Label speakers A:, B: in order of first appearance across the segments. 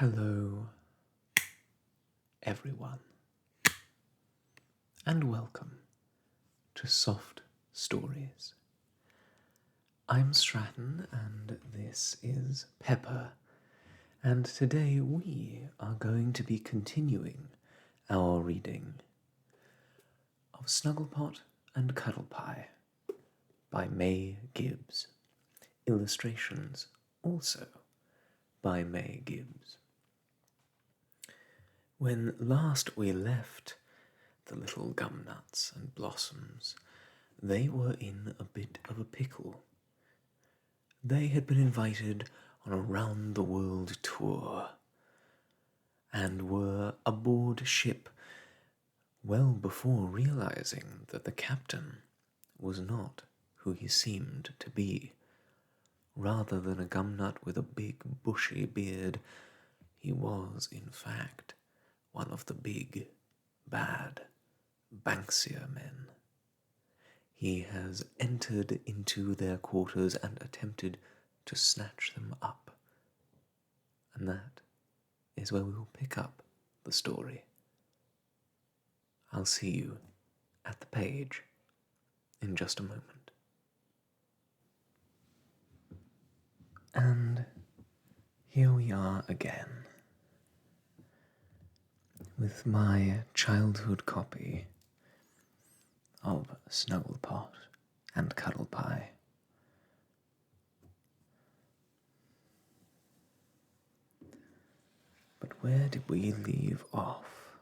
A: Hello, everyone, and welcome to Soft Stories. I'm Stratton, and this is Pepper, and today we are going to be continuing our reading of Snugglepot and Cuddlepie by May Gibbs. Illustrations also by May Gibbs. When last we left the little gumnuts and blossoms, they were in a bit of a pickle. They had been invited on a round-the-world tour and were aboard ship well before realizing that the captain was not who he seemed to be. Rather than a gumnut with a big bushy beard, he was, in fact, one of the big, bad Banksia men. He has entered into their quarters and attempted to snatch them up. And that is where we will pick up the story. I'll see you at the page in just a moment. And here we are again, with my childhood copy of Snugglepot and Cuddlepie. But where did we leave off?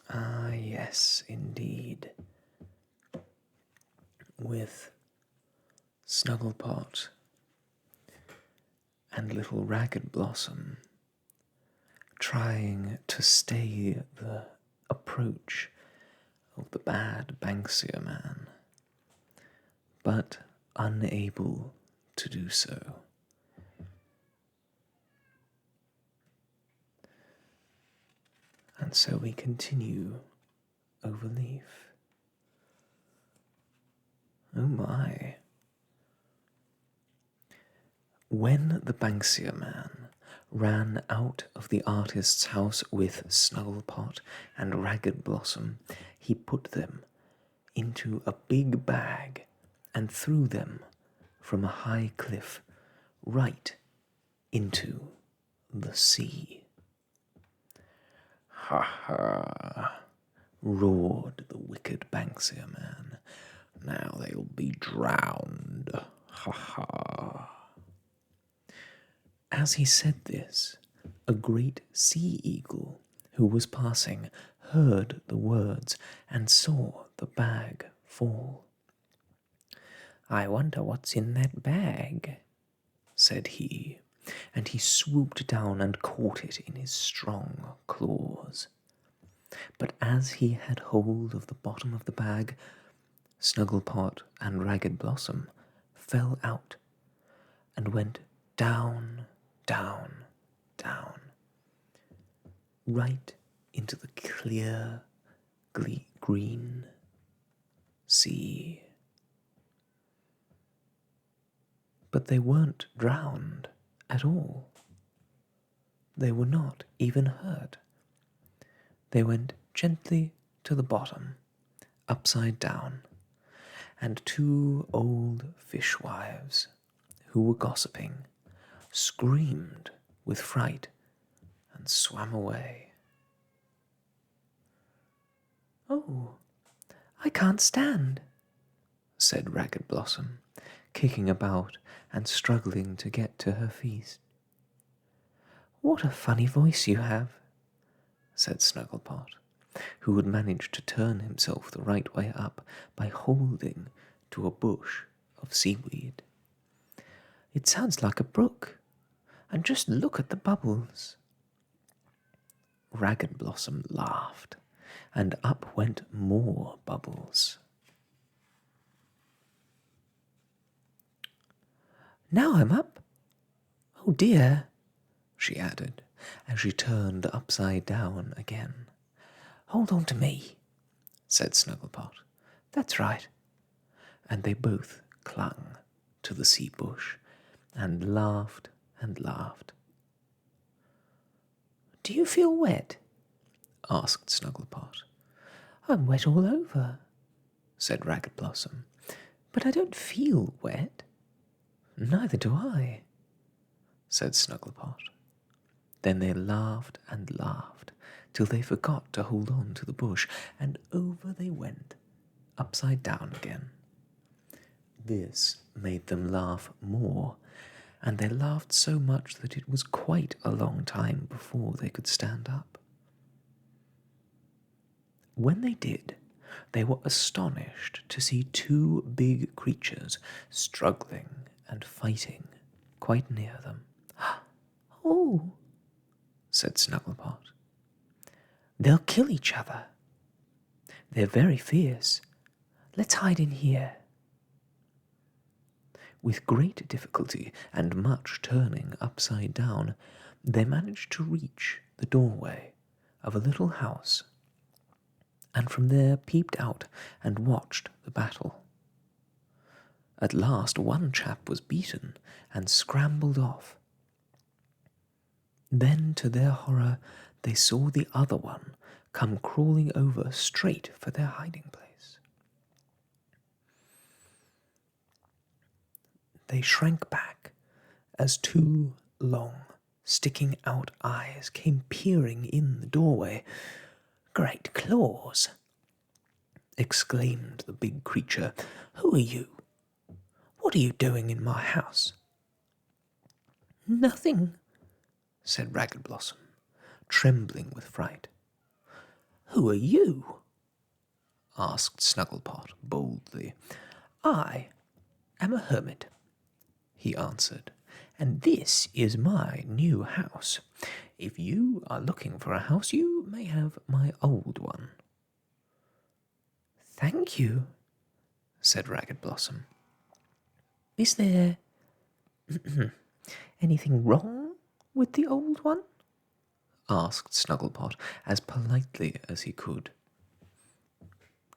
A: Ah, yes, indeed. With Snugglepot and little Ragged Blossom trying to stay the approach of the bad Banksia man, but unable to do so. And so we continue Overleaf. Oh my. When the Banksia man ran out of the artist's house with Snugglepot and Ragged Blossom, he put them into a big bag and threw them from a high cliff right into the sea. Ha ha, roared the wicked Banksia man. Now they'll be drowned. Ha ha. As he said this, a great sea eagle who was passing heard the words and saw the bag fall. I wonder what's in that bag, said he, and he swooped down and caught it in his strong claws. But as he had hold of the bottom of the bag, Snugglepot and Ragged Blossom fell out and went down, down, down, right into the clear, green sea. But they weren't drowned at all. They were not even hurt. They went gently to the bottom, upside down, and two old fishwives, who were gossiping, screamed with fright and swam away. Oh, I can't stand, said Ragged Blossom, kicking about and struggling to get to her feet. What a funny voice you have, said Snugglepot, who had managed to turn himself the right way up by holding to a bush of seaweed. It sounds like a brook, and just look at the bubbles. Ragged Blossom laughed, and up went more bubbles. Now I'm up. Oh dear, she added, as she turned upside down again. Hold on to me, said Snugglepot. That's right. And they both clung to the sea bush and laughed and laughed Do you feel wet? Asked Snugglepot. I'm wet all over, said Ragged Blossom, but I don't feel wet. Neither do I, said Snugglepot. Then they laughed and laughed till they forgot to hold on to the bush, and over they went, upside down again. This made them laugh more, and they laughed so much that it was quite a long time before they could stand up. When they did, they were astonished to see two big creatures struggling and fighting quite near them. Oh, said Snugglepot. They'll kill each other. They're very fierce. Let's hide in here. With great difficulty and much turning upside down, they managed to reach the doorway of a little house, and from there peeped out and watched the battle. At last one chap was beaten and scrambled off. Then, to their horror, they saw the other one come crawling over straight for their hiding place. They shrank back as two long, sticking out eyes came peering in the doorway. Great claws! Exclaimed the big creature. Who are you? What are you doing in my house? Nothing, said Ragged Blossom, trembling with fright. Who are you? Asked Snugglepot boldly. I am a hermit, he answered, and this is my new house. If you are looking for a house, you may have my old one. Thank you, said Ragged Blossom. Is there anything wrong with the old one? Asked Snugglepot as politely as he could.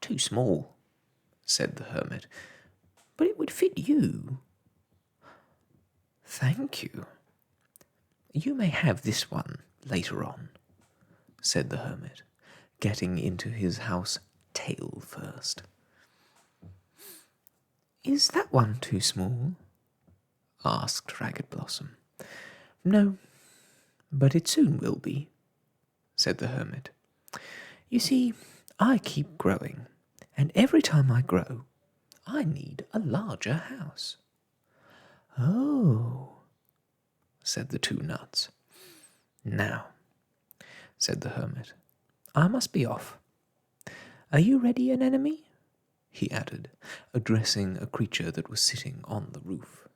A: Too small, said the hermit, but it would fit you. Thank you. You may have this one later on, said the hermit, getting into his house tail first. Is that one too small? Asked Ragged Blossom. No, but it soon will be, said the hermit. You see, I keep growing, and every time I grow, I need a larger house. Oh, said the two nuts. Now, said the hermit, I must be off. Are you ready, Anemone? He added, addressing a creature that was sitting on the roof.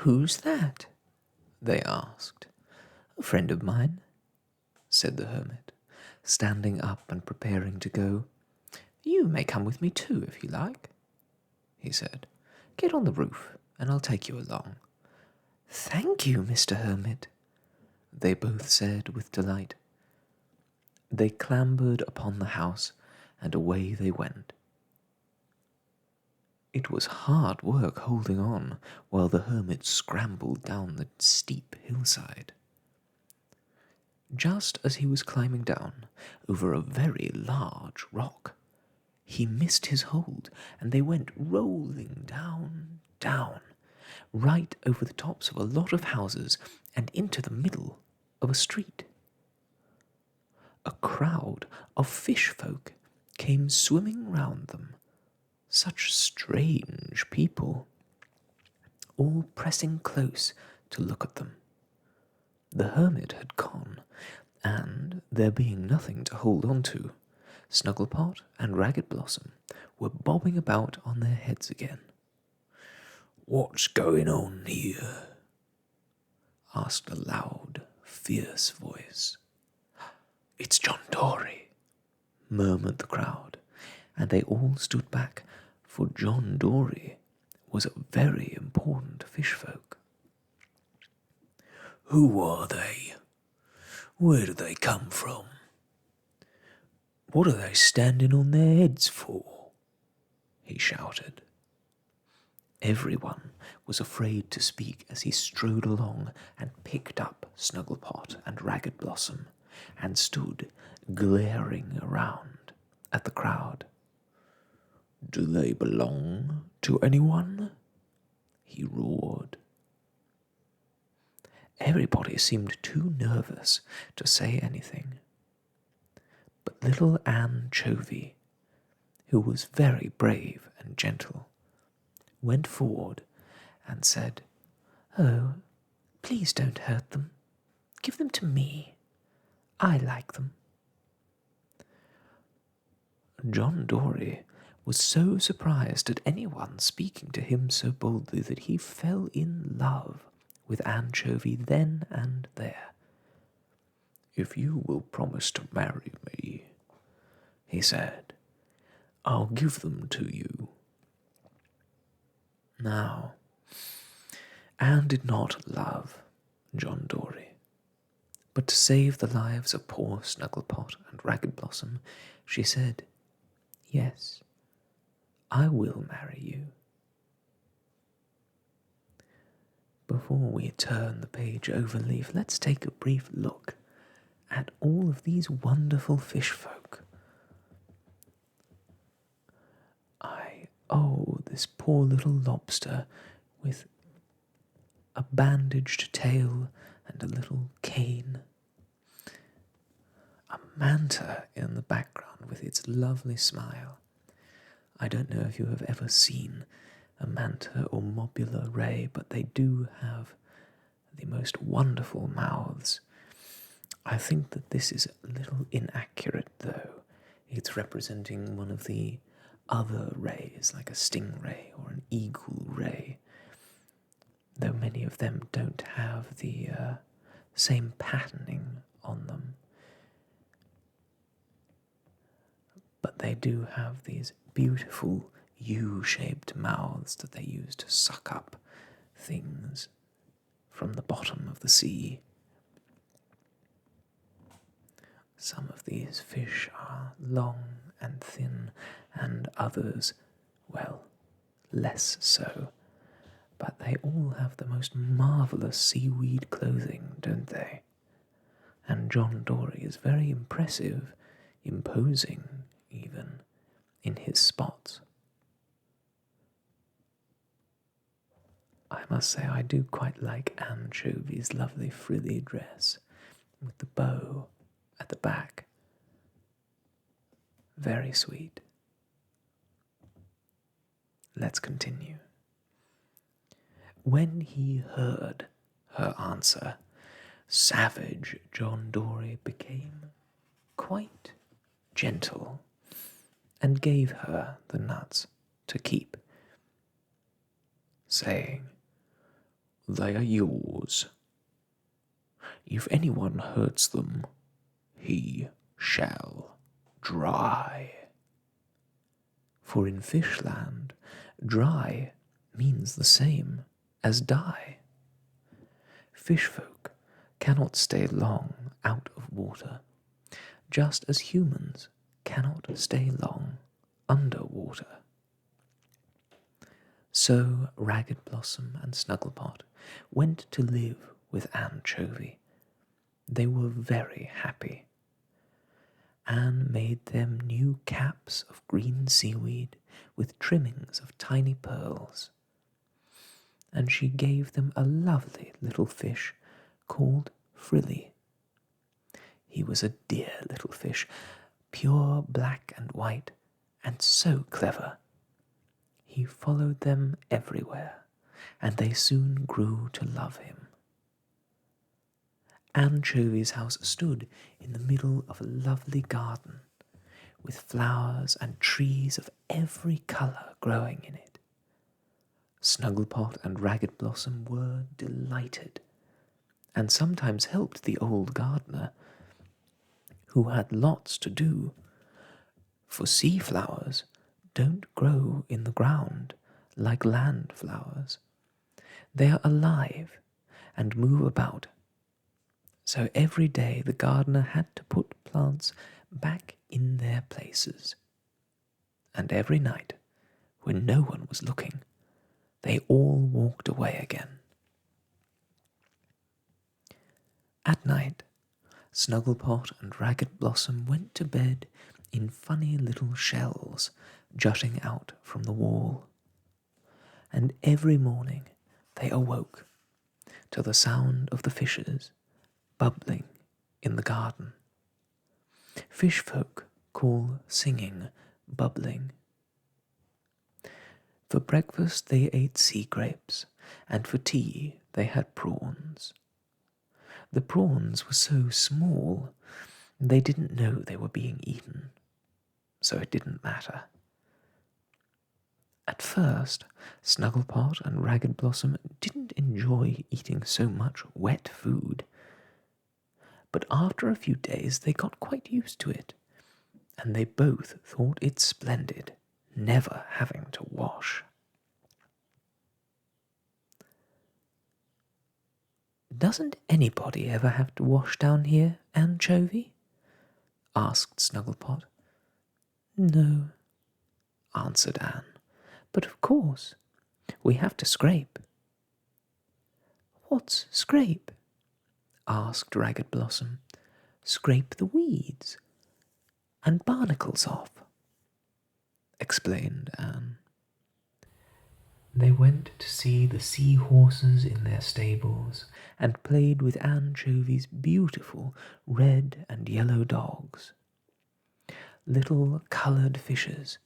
A: Who's that? They asked. A friend of mine, said the hermit, standing up and preparing to go. You may come with me too, if you like, he said. Get on the roof, and I'll take you along. Thank you, Mr. Hermit, they both said with delight. They clambered upon the house, and away they went. It was hard work holding on while the hermit scrambled down the steep hillside. Just as he was climbing down over a very large rock, he missed his hold, and they went rolling down, down, right over the tops of a lot of houses and into the middle of a street. A crowd of fish folk came swimming round them, such strange people, all pressing close to look at them. The hermit had gone, and, there being nothing to hold on to, Snugglepot and Ragged Blossom were bobbing about on their heads again. What's going on here? Asked a loud, fierce voice. It's John Dory, murmured the crowd, and they all stood back, for John Dory was a very important fish folk. Who are they? Where do they come from? What are they standing on their heads for? He shouted. Everyone was afraid to speak as he strode along and picked up Snugglepot and Ragged Blossom and stood glaring around at the crowd. "Do they belong to anyone?" he roared. Everybody seemed too nervous to say anything. But little Ann Chovy, who was very brave and gentle, went forward and said, "Oh, please don't hurt them. Give them to me. I like them." John Dory was so surprised at anyone speaking to him so boldly that he fell in love with Anchovy then and there. "If you will promise to marry me," he said, "I'll give them to you." Now, Anne did not love John Dory, but to save the lives of poor Snugglepot and Ragged Blossom, she said, "Yes, I will marry you." Before we turn the page Overleaf, let's take a brief look at all of these wonderful fish folk. This poor little lobster with a bandaged tail and a little cane. A manta in the background with its lovely smile. I don't know if you have ever seen a manta or mobula ray, but they do have the most wonderful mouths. I think that this is a little inaccurate, though. It's representing one of the other rays, like a stingray or an eagle ray, though many of them don't have the same patterning on them. But they do have these beautiful U-shaped mouths that they use to suck up things from the bottom of the sea. Some of these fish are long and thin, and others, well, less so. But they all have the most marvellous seaweed clothing, don't they? And John Dory is very impressive, imposing even, in his spots. I must say I do quite like Ann Chovy's lovely frilly dress, with the bow at the back. Very sweet. Let's continue. When he heard her answer, savage John Dory became quite gentle and gave her the nuts to keep, saying, "They are yours. If anyone hurts them, he shall dry." For in Fishland, dry means the same as die. Fishfolk cannot stay long out of water, just as humans cannot stay long under water. So Ragged Blossom and Snugglepot went to live with Ann Chovy. They were very happy. Anne made them new caps of green seaweed with trimmings of tiny pearls, and she gave them a lovely little fish called Frilly. He was a dear little fish, pure black and white, and so clever. He followed them everywhere, and they soon grew to love him. Anchovy's house stood in the middle of a lovely garden, with flowers and trees of every colour growing in it. Snugglepot and Ragged Blossom were delighted, and sometimes helped the old gardener, who had lots to do, for sea flowers don't grow in the ground like land flowers. They are alive and move about. So every day the gardener had to put plants back in their places. And every night, when no one was looking, they all walked away again. At night, Snugglepot and Ragged Blossom went to bed in funny little shells jutting out from the wall, and every morning they awoke to the sound of the fishes bubbling in the garden. Fish folk call singing bubbling. For breakfast they ate sea grapes, and for tea they had prawns. The prawns were so small they didn't know they were being eaten, so it didn't matter. At first, Snugglepot and Ragged Blossom didn't enjoy eating so much wet food, but after a few days they got quite used to it, and they both thought it splendid never having to wash. "Doesn't anybody ever have to wash down here, Anchovy?" asked Snugglepot. "No," answered Anne, "but of course we have to scrape." "What's scrape?" asked Ragged Blossom. "Scrape the weeds and barnacles off," explained Anne. They went to see the sea-horses in their stables and played with Anchovy's beautiful red and yellow dogs. Little coloured fishes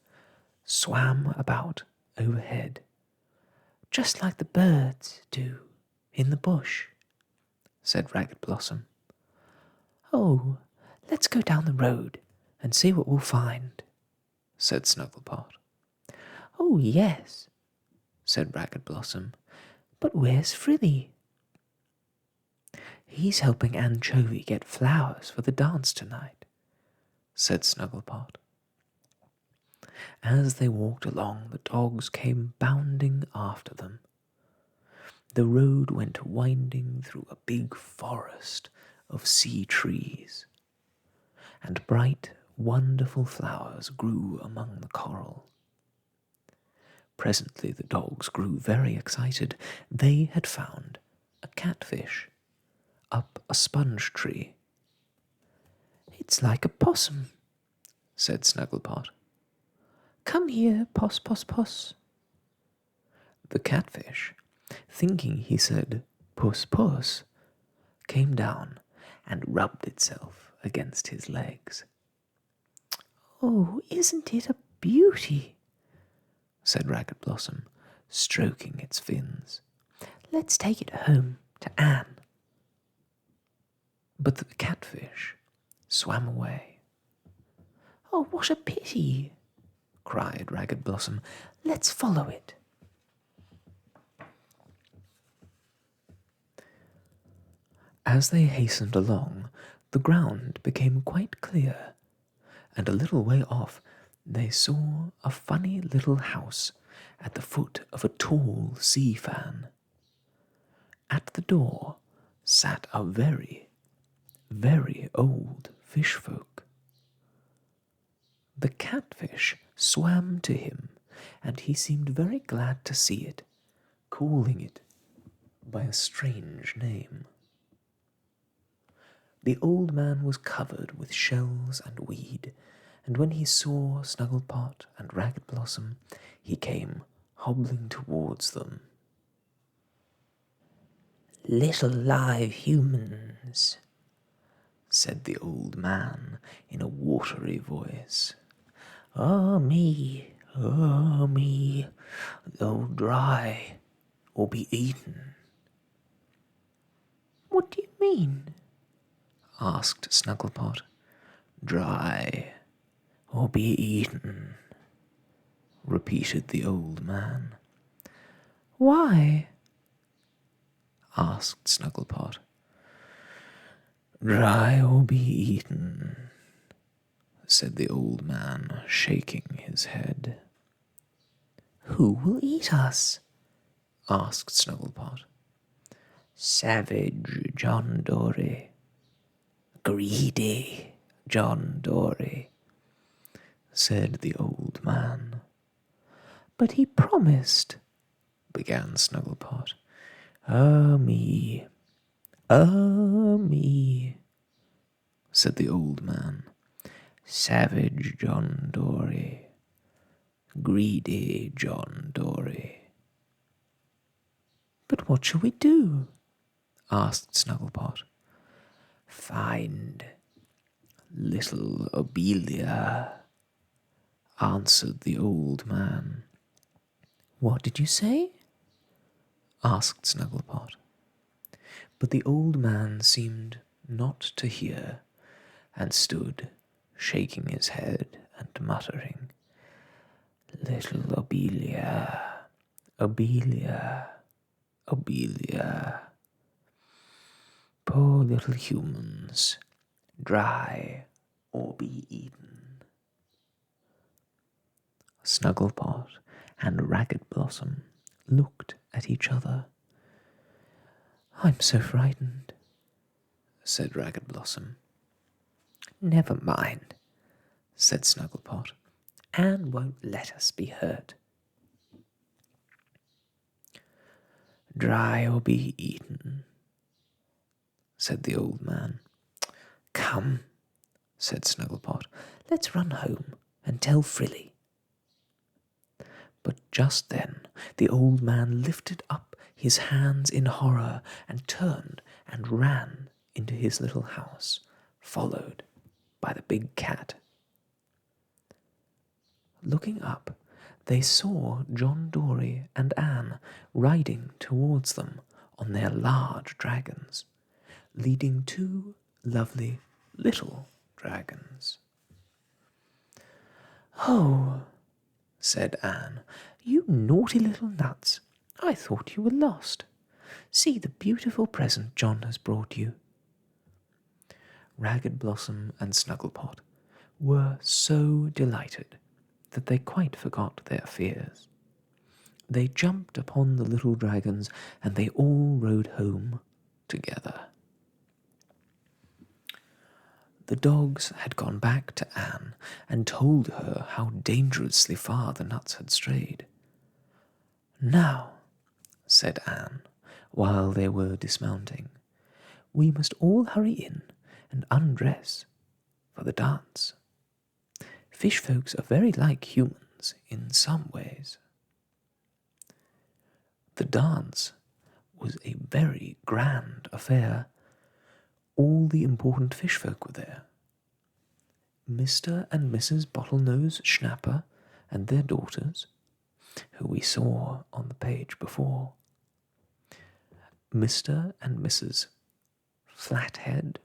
A: swam about overhead, just like the birds do in the bush, said Ragged Blossom. "Oh, let's go down the road and see what we'll find," said Snugglepot. "Oh, yes," said Ragged Blossom, "but where's Frilly?" "He's helping Anchovy get flowers for the dance tonight," said Snugglepot. As they walked along, the dogs came bounding after them. The road went winding through a big forest of sea trees, and bright, wonderful flowers grew among the coral. Presently the dogs grew very excited. They had found a catfish up a sponge tree. "It's like a possum," said Snugglepot. "Come here, Poss, Poss, Poss." The catfish, thinking he said Puss, Puss, came down and rubbed itself against his legs. "Oh, isn't it a beauty?" said Ragged Blossom, stroking its fins. "Let's take it home to Anne." But the catfish swam away. "Oh, what a pity!" cried Ragged Blossom. "Let's follow it." As they hastened along, the ground became quite clear, and a little way off they saw a funny little house at the foot of a tall sea fan. At the door sat a very, very old fish folk. The catfish swam to him, and he seemed very glad to see it, calling it by a strange name. The old man was covered with shells and weed, and when he saw Snugglepot and Ragged Blossom, he came hobbling towards them. "Little live humans," said the old man in a watery voice. "Ah me, though dry or be eaten." "What do you mean?" asked Snugglepot. "Dry or be eaten," repeated the old man. "Why?" asked Snugglepot. "Dry or be eaten," said the old man, shaking his head. "Who will eat us?" asked Snugglepot. "Savage John Dory. Greedy John Dory," said the old man. "But he promised," began Snugglepot. Me, me, said the old man. Savage John Dory, greedy John Dory. But what shall we do? Asked Snugglepot. Find little Obelia, answered the old man. What did you say? Asked Snugglepot. But the old man seemed not to hear, and stood shaking his head and muttering, Little Obelia, Obelia, Obelia. Poor little humans, dry or be eaten. Snugglepot and Ragged Blossom looked at each other. I'm so frightened, said Ragged Blossom. Never mind, said Snugglepot. Anne won't let us be hurt. Dry or be eaten, said the old man. Come, said Snugglepot, let's run home and tell Frilly. But just then the old man lifted up his hands in horror and turned and ran into his little house, followed by the big cat. Looking up, they saw John Dory and Anne riding towards them on their large dragons, leading two lovely little dragons. Oh, said Anne, you naughty little nuts, I thought you were lost. See the beautiful present John has brought you. Ragged Blossom and Snugglepot were so delighted that they quite forgot their fears. They jumped upon the little dragons, and they all rode home together. The dogs had gone back to Anne and told her how dangerously far the nuts had strayed. Now, said Anne, while they were dismounting, we must all hurry in and undress for the dance. Fish folks are very like humans in some ways. The dance was a very grand affair. All the important fish folk were there. Mr. and Mrs. Bottlenose Schnapper and their daughters, who we saw on the page before. Mr. and Mrs. Flathead,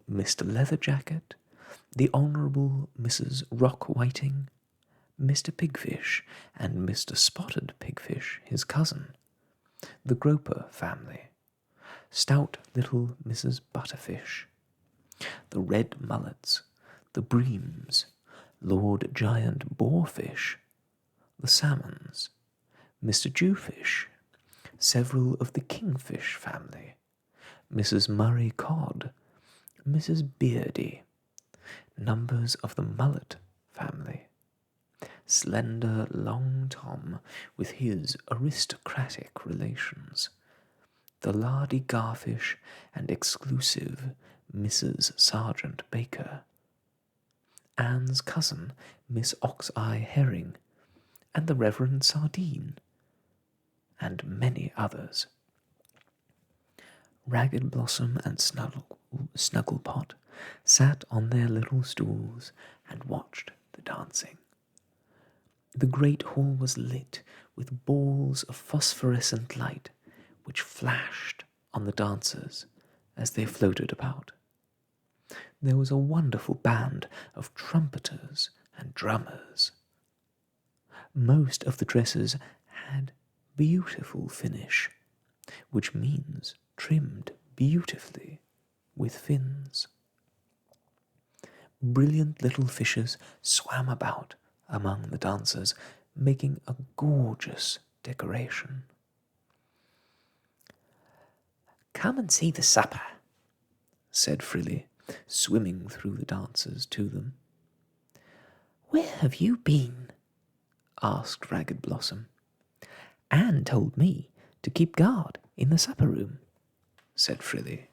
A: Mr. Leatherjacket, the Honourable Mrs. Rock Whiting, Mr. Pigfish, and Mr. Spotted Pigfish, his cousin, the Groper family, stout little Mrs. Butterfish, the Red Mullets, the Breams, Lord Giant Boarfish, the Salmons, Mr. Jewfish, several of the Kingfish family, Mrs. Murray Cod, Mrs. Beardy, numbers of the Mullet family, slender Long Tom with his aristocratic relations, the lardy Garfish and exclusive Mrs. Sergeant Baker, Anne's cousin, Miss Ox-Eye Herring, and the Reverend Sardine, and many others. Ragged Blossom and Snugglepot sat on their little stools and watched the dancing. The great hall was lit with balls of phosphorescent light which flashed on the dancers as they floated about. There was a wonderful band of trumpeters and drummers. Most of the dresses had beautiful finish, which means trimmed beautifully with fins. Brilliant little fishes swam about among the dancers, making a gorgeous decoration. Come and see the supper, said Frilly, swimming through the dancers to them. Where have you been? Asked Ragged Blossom. Anne told me to keep guard in the supper room," said Frilly,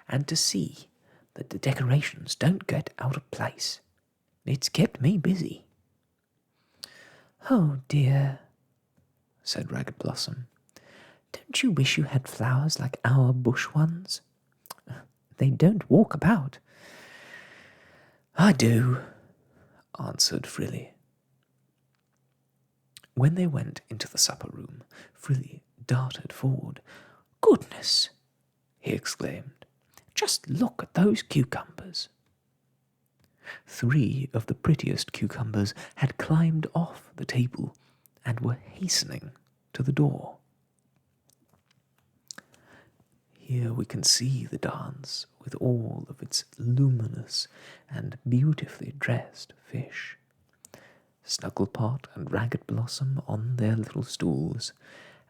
A: "and to see that the decorations don't get out of place. It's kept me busy." "Oh dear," said Ragged Blossom. "Don't you wish you had flowers like our bush ones? They don't walk about." "I do," answered Frilly. When they went into the supper room, Frilly darted forward. "Goodness!" he exclaimed. "Just look at those cucumbers." 3 of the prettiest cucumbers had climbed off the table and were hastening to the door. Here we can see the dance with all of its luminous and beautifully dressed fish. Snugglepot and Ragged Blossom on their little stools,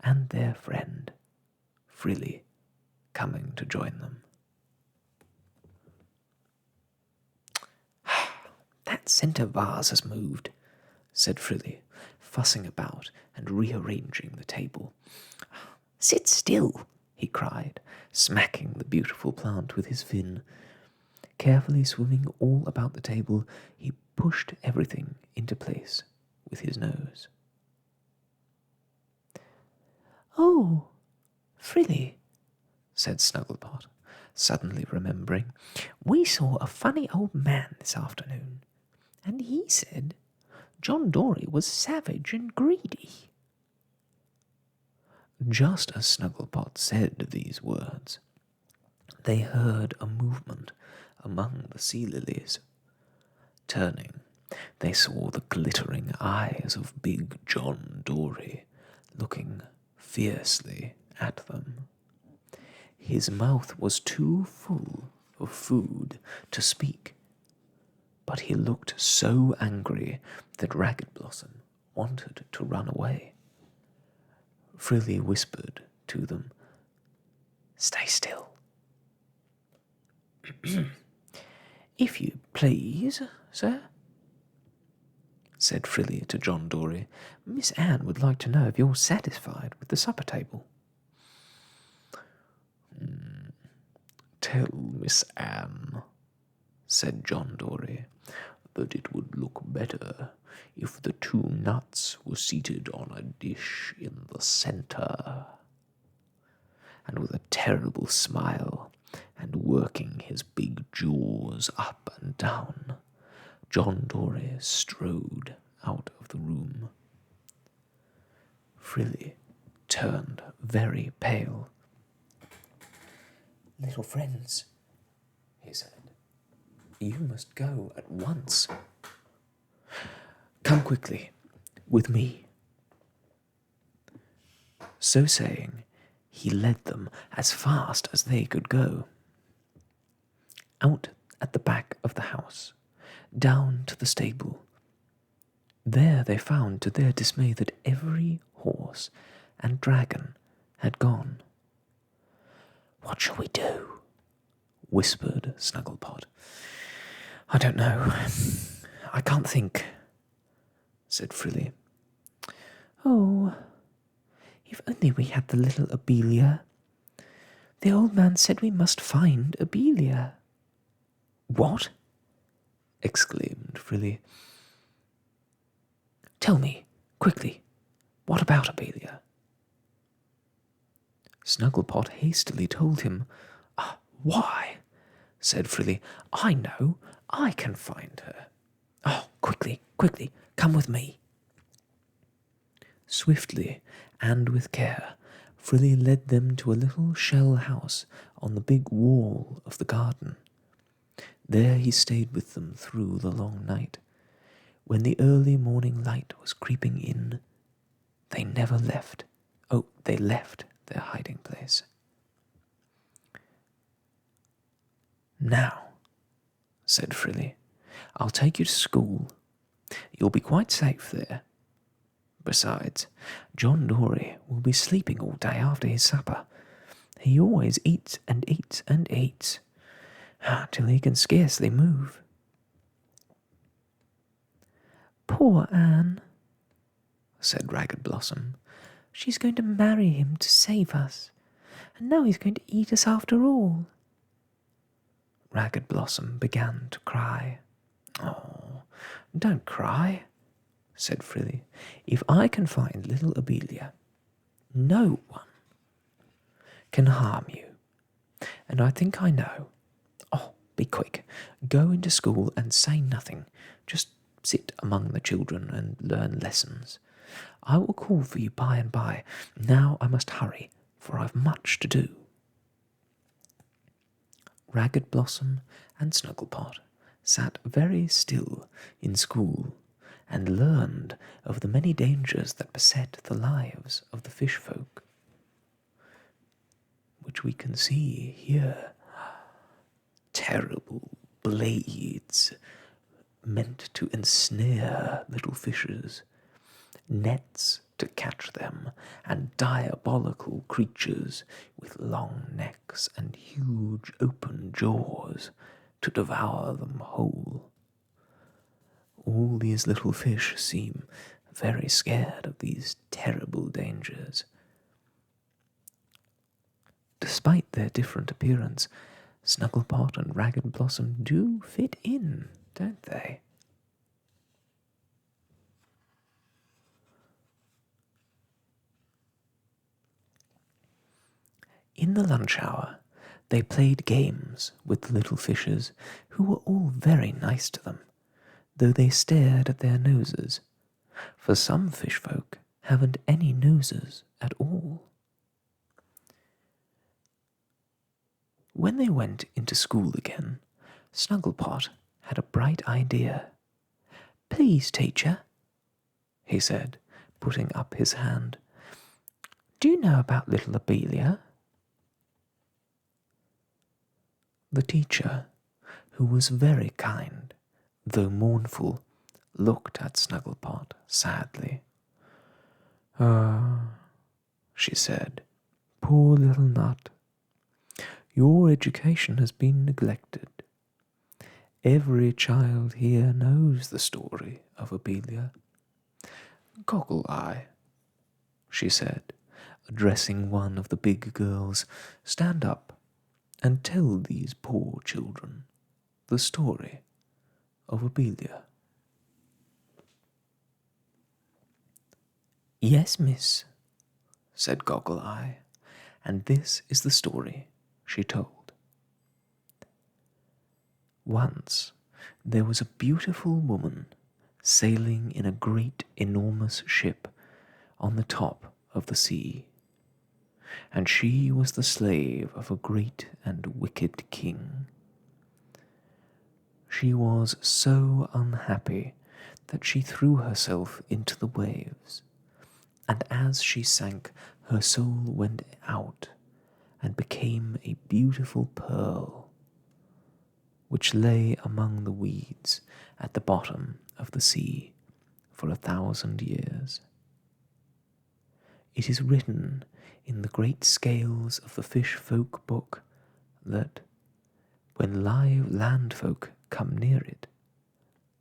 A: and their friend, Frilly, coming to join them. "That centre vase has moved," said Frilly, fussing about and rearranging the table. "Sit still," he cried, smacking the beautiful plant with his fin. Carefully swimming all about the table, he pushed everything into place with his nose. "Oh, Frilly," said Snugglepot, suddenly remembering, "we saw a funny old man this afternoon, and he said John Dory was savage and greedy." Just as Snugglepot said these words, they heard a movement among the sea lilies. Turning, they saw the glittering eyes of big John Dory looking fiercely at them. His mouth was too full of food to speak, but he looked so angry that Ragged Blossom wanted to run away. Frilly whispered to them, "Stay still." "If you please, sir," said Frilly to John Dory, "Miss Anne would like to know if you're satisfied with the supper table." "Tell Miss Anne," said John Dory, "that it would look better if the 2 nuts were seated on a dish in the centre." And with a terrible smile, and working his big jaws up and down, John Dory strode out of the room. Frilly turned very pale. "Little friends," he said, "you must go at once. Come quickly with me." So saying, he led them as fast as they could go. Out at the back of the house, down to the stable. There they found to their dismay that every horse and dragon had gone. "What shall we do?" whispered Snugglepot. "I don't know. I can't think," said Frilly. "Oh, if only we had the little Abelia. The old man said we must find Abelia." "What?" exclaimed Frilly. "Tell me, quickly, what about Abelia?" Snugglepot hastily told him. "Why," said Frilly, "I know, I can find her. Oh, quickly, quickly, come with me." Swiftly and with care, Frilly led them to a little shell house on the big wall of the garden. There he stayed with them through the long night. When the early morning light was creeping in, they never left. Oh, they left their hiding place. "Now," said Frilly, "I'll take you to school. You'll be quite safe there. Besides, John Dory will be sleeping all day after his supper. He always eats and eats and eats, till he can scarcely move." "Poor Anne," said Ragged Blossom.
B: She's going to marry him to save us, and now he's going to eat us after all.
A: Ragged Blossom began to cry. Oh, don't cry, said Frilly. If I can find little Abelia, no one can harm you. And I think I know. Oh, be quick. Go into school and say nothing. Just sit among the children and learn lessons. I will call for you by and by. Now I must hurry, for I've much to do. Ragged Blossom and Snugglepot sat very still in school and learned of the many dangers that beset the lives of the fish folk, which we can see here. Terrible blades meant to ensnare little fishes, nets to catch them, and diabolical creatures with long necks and huge open jaws to devour them whole. All these little fish seem very scared of these terrible dangers. Despite their different appearance, Snugglepot and Ragged Blossom do fit in, don't they? In the lunch hour, they played games with the little fishes, who were all very nice to them, though they stared at their noses, for some fish folk haven't any noses at all. When they went into school again, Snugglepot had a bright idea. "Please, teacher," he said, putting up his hand, "do you know about little Abelia?" The teacher, who was very kind, though mournful, looked at Snugglepot sadly. "Ah," she said, "poor little nut. Your education has been neglected. Every child here knows the story of Abelia. Goggle Eye," she said, addressing one of the big girls, "stand up and tell these poor children the story of Abelia." "Yes, miss," said Goggle Eye, and this is the story she told. Once there was a beautiful woman sailing in a great enormous ship on the top of the sea, and she was the slave of a great and wicked king. She was so unhappy that she threw herself into the waves, and as she sank, her soul went out and became a beautiful pearl, which lay among the weeds at the bottom of the sea for 1,000 years. It is written in the great scales of the fish folk book that when live land folk come near it,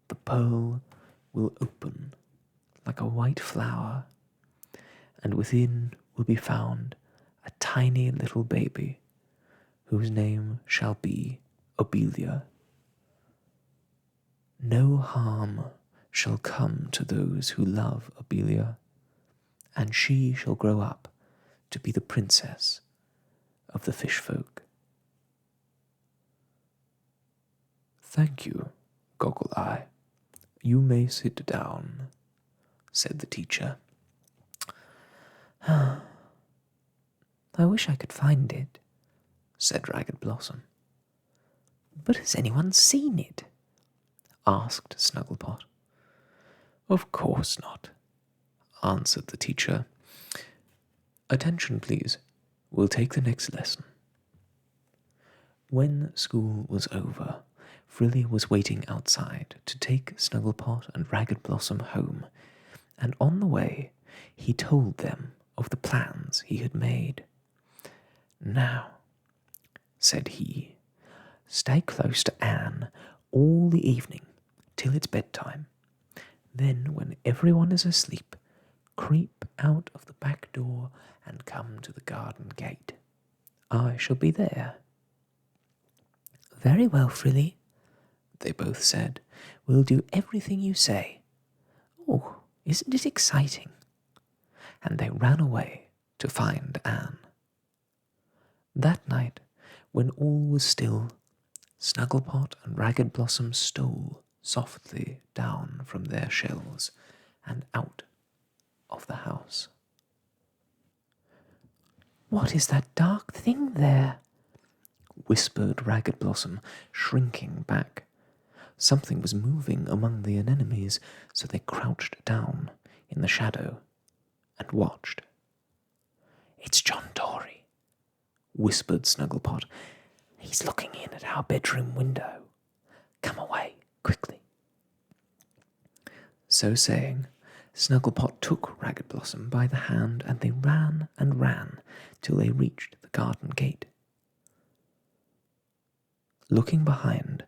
A: the pearl will open like a white flower, and within will be found a tiny little baby, whose name shall be Abelia. No harm shall come to those who love Abelia, and she shall grow up to be the princess of the fish folk. "Thank you, Goggle Eye. You may sit down," said the teacher.
B: "I wish I could find it," said Ragged Blossom. "But has anyone seen it?" asked Snugglepot.
A: "Of course not," answered the teacher. "Attention, please. We'll take the next lesson." When school was over, Frilly was waiting outside to take Snugglepot and Ragged Blossom home, and on the way he told them of the plans he had made. "Now," said he, "stay close to Anne all the evening till it's bedtime. Then, when everyone is asleep,
B: creep out of the back door and come to the garden gate. I shall be there." "Very well, Frilly," they both said. "We'll do everything you say." "Oh, isn't it exciting?" And they ran away to find Anne. That night, when all was still, Snugglepot and Ragged Blossom stole softly down from their shells and out of the house. "What is that dark thing there?" whispered Ragged Blossom, shrinking back. Something was moving among the anemones, so they crouched down in the shadow and watched. "It's John Dory," whispered Snugglepot. "He's looking in at our bedroom window. Come away, quickly." So saying, Snugglepot took Ragged Blossom by the hand, and they ran and ran till they reached the garden gate. Looking behind,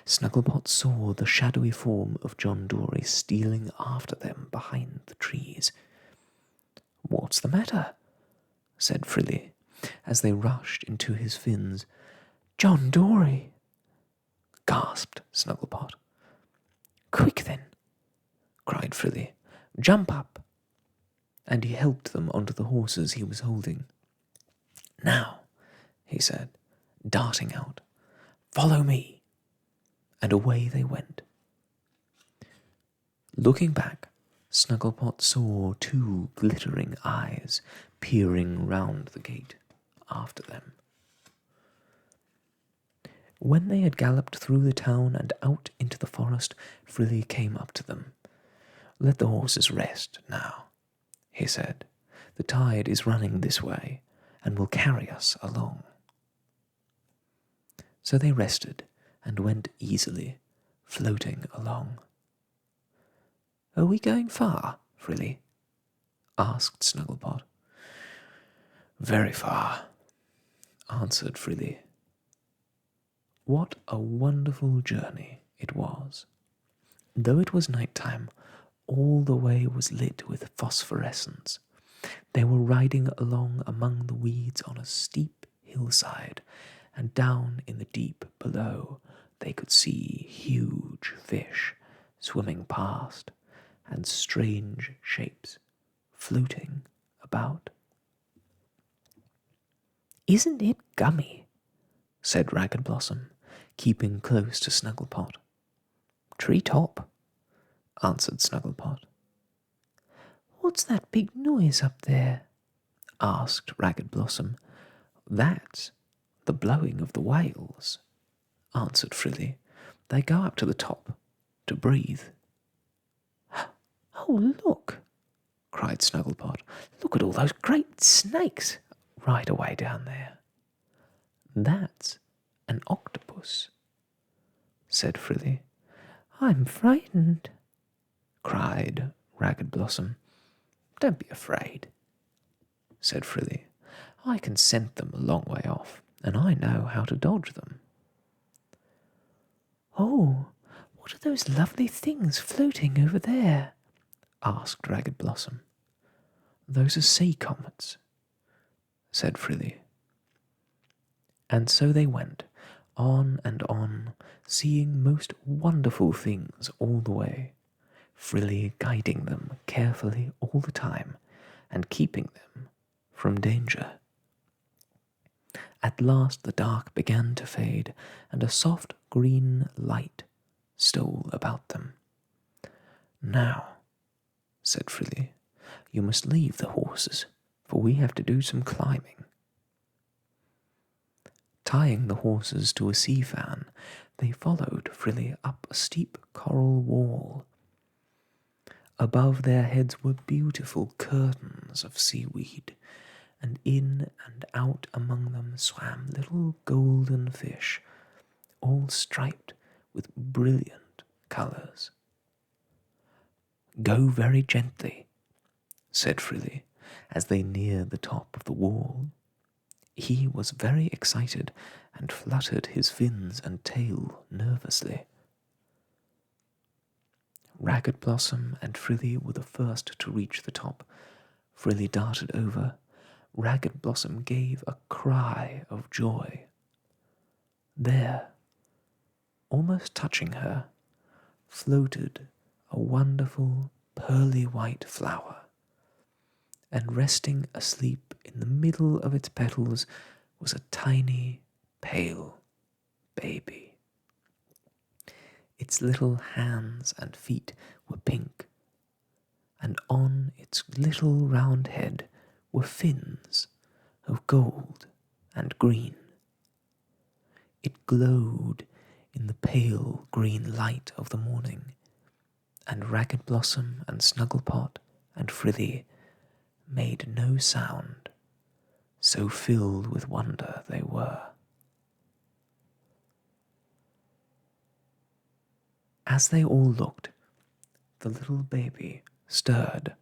B: Snugglepot saw the shadowy form of John Dory stealing after them behind the trees. "What's the matter?" said Frilly, as they rushed into his fins. "John Dory!" gasped Snugglepot. "Quick then!" cried Frilly. "Jump up!" And he helped them onto the horses he was holding. "Now," he said, darting out, "follow me!" And away they went. Looking back, Snugglepot saw two glittering eyes peering round the gate after them. When they had galloped through the town and out into the forest, Frilly came up to them. "Let the horses rest now," he said. "The tide is running this way and will carry us along." So they rested and went easily, floating along. "Are we going far, Frilly?" asked Snugglepot. "Very far," answered Frilly. What a wonderful journey it was. Though it was night time, all the way was lit with phosphorescence. They were riding along among the weeds on a steep hillside, and down in the deep below they could see huge fish swimming past, and strange shapes floating about. "Isn't it gummy?" said Ragged Blossom, keeping close to Snugglepot. "Tree top," answered Snugglepot. "What's that big noise up there?" asked Ragged Blossom. "That's the blowing of the whales," answered Frilly. "They go up to the top to breathe." "Oh, look!" cried Snugglepot. "Look at all those great snakes right away down there." "That's an octopus," said Frilly. "I'm frightened," cried Ragged Blossom. "Don't be afraid," said Frilly. "I can scent them a long way off, and I know how to dodge them." "Oh, what are those lovely things floating over there?" asked Ragged Blossom. "Those are sea comets," said Frilly. And so they went, on and on, seeing most wonderful things all the way, Frilly guiding them carefully all the time, and keeping them from danger. At last the dark began to fade, and a soft green light stole about them. "Now," said Frilly, "you must leave the horses, for we have to do some climbing." Tying the horses to a sea fan, they followed Frilly up a steep coral wall. Above their heads were beautiful curtains of seaweed, and in and out among them swam little golden fish, all striped with brilliant colours. "Go very gently," said Frilly, as they neared the top of the wall. He was very excited and fluttered his fins and tail nervously. Ragged Blossom and Frilly were the first to reach the top. Frilly darted over. Ragged Blossom gave a cry of joy. There, almost touching her, floated a wonderful pearly white flower, and resting asleep in the middle of its petals was a tiny, pale baby. Its little hands and feet were pink, and on its little round head were fins of gold and green. It glowed in the pale green light of the morning, and Ragged Blossom and Snugglepot and Frilly made no sound, so filled with wonder they were. As they all looked, the little baby stirred,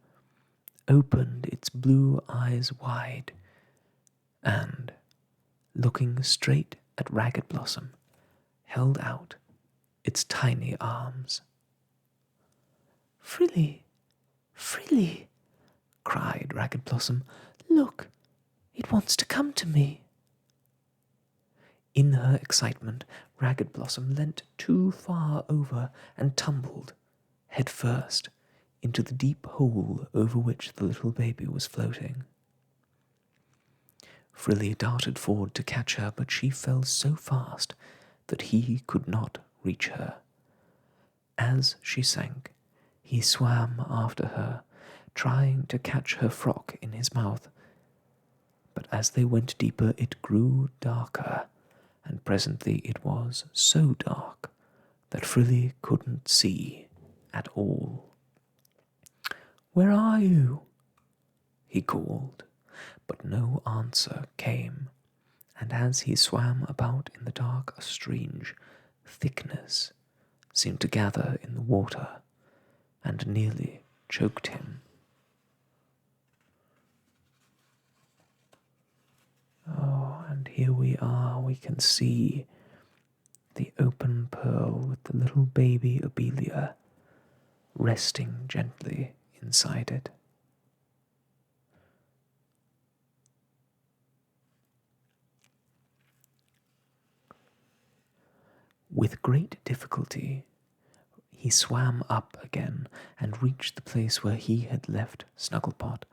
B: opened its blue eyes wide, and, looking straight at Ragged Blossom, held out its tiny arms. "Frilly, Frilly," cried Ragged Blossom, "look, it wants to come to me." In her excitement, Ragged Blossom leant too far over and tumbled, head first, into the deep hole over which the little baby was floating. Frilly darted forward to catch her, but she fell so fast that he could not reach her. As she sank, he swam after her, trying to catch her frock in his mouth. But as they went deeper, it grew darker, and presently it was so dark that Frilly couldn't see at all. "Where are you?" he called, but no answer came, and as he swam about in the dark, a strange thickness seemed to gather in the water and nearly choked him. Oh, and here we are, we can see the open pearl with the little baby Abelia resting gently inside it. With great difficulty, he swam up again and reached the place where he had left Snugglepot.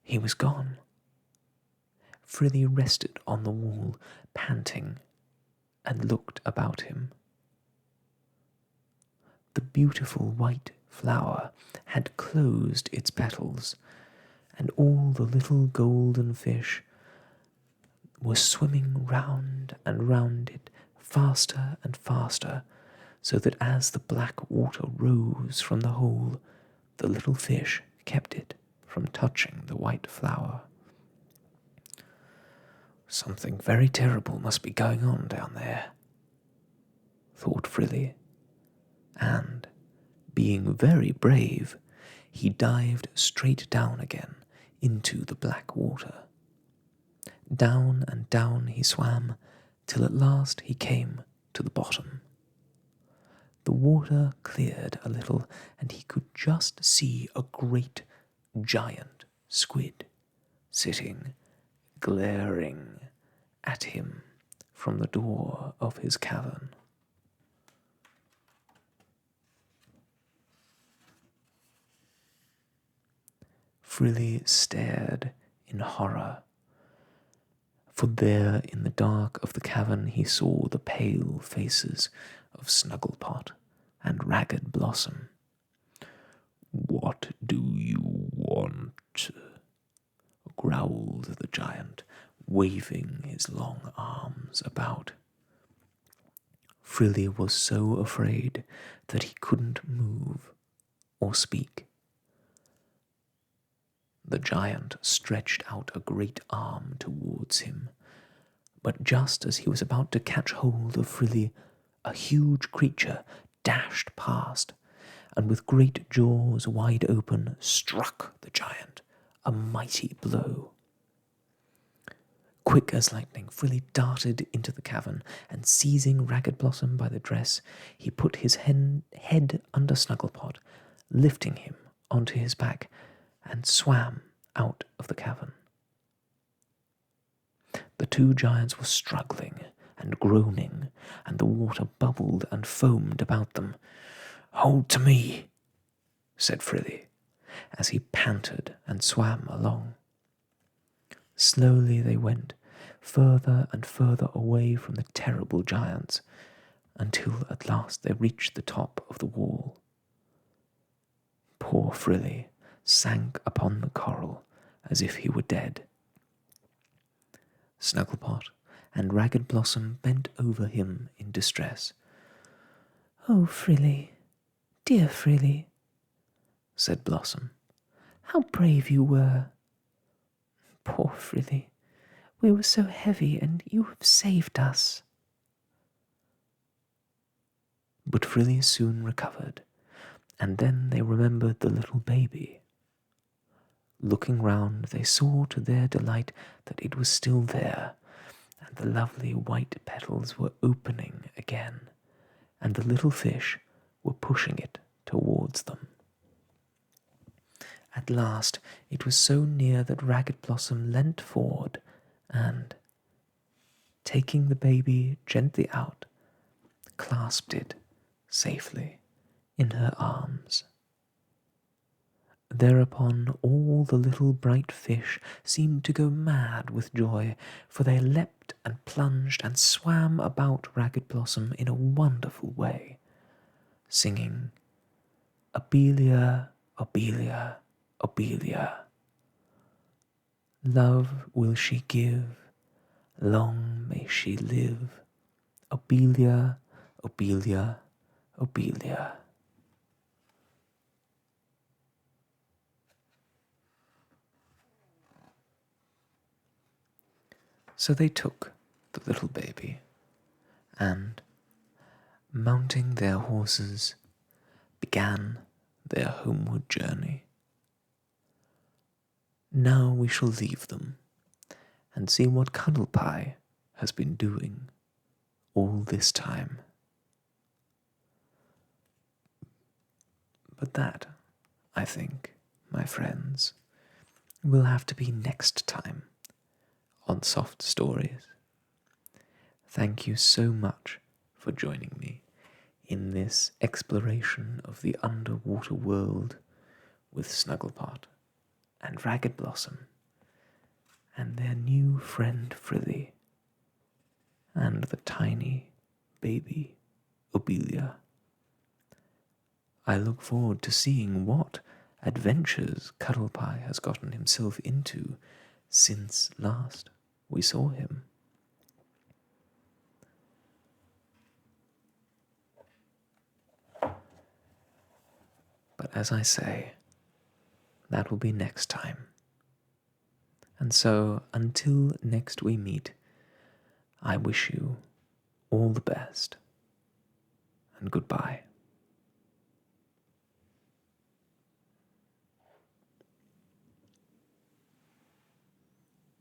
B: He was gone. Frilly rested on the wall, panting, and looked about him. The beautiful white flower had closed its petals, and all the little golden fish were swimming round and round it, faster and faster, so that as the black water rose from the hole, the little fish kept it from touching the white flower. "Something very terrible must be going on down there," thought Frilly, and, being very brave, he dived straight down again into the black water. Down and down he swam, till at last he came to the bottom. The water cleared a little, and he could just see a great giant squid sitting, glaring at him from the door of his cavern. Frilly stared in horror, for there in the dark of the cavern he saw the pale faces of Snugglepot and Ragged Blossom. "What do you want?" growled the giant, waving his long arms about. Frilly was so afraid that he couldn't move or speak. The giant stretched out a great arm towards him, but just as he was about to catch hold of Frilly, a huge creature dashed past, and with great jaws wide open struck the giant a mighty blow. Quick as lightning, Frilly darted into the cavern, and seizing Ragged Blossom by the dress, he put his head under Snugglepot, lifting him onto his back, and swam out of the cavern. The two giants were struggling and groaning, and the water bubbled and foamed about them. "Hold to me," said Frilly, as he panted and swam along. Slowly they went, further and further away from the terrible giants, until at last they reached the top of the wall. Poor Frilly sank upon the coral as if he were dead. Snugglepot and Ragged Blossom bent over him in distress. "Oh, Frilly, dear Frilly," said Blossom, "how brave you were! Poor Frilly, we were so heavy, and you have saved us." But Frilly soon recovered, and then they remembered the little baby. Looking round, they saw to their delight that it was still there, and the lovely white petals were opening again, and the little fish were pushing it towards them. At last it was so near that Ragged Blossom leant forward and, taking the baby gently out, clasped it safely in her arms. Thereupon all the little bright fish seemed to go mad with joy, for they leapt and plunged and swam about Ragged Blossom in a wonderful way, singing, "Obelia, Obelia, Obelia. Love will she give, long may she live. Obelia, Obelia, Obelia." So they took the little baby, and, mounting their horses, began their homeward journey. Now we shall leave them, and see what Cuddlepie has been doing all this time. But that, I think, my friends, will have to be next time on Soft Stories. Thank you so much for joining me in this exploration of the underwater world with Snugglepot and Ragged Blossom and their new friend Frilly and the tiny baby Obelia. I look forward to seeing what adventures Cuddlepie has gotten himself into since last we saw him. But as I say, that will be next time. And so, until next we meet, I wish you all the best, and goodbye.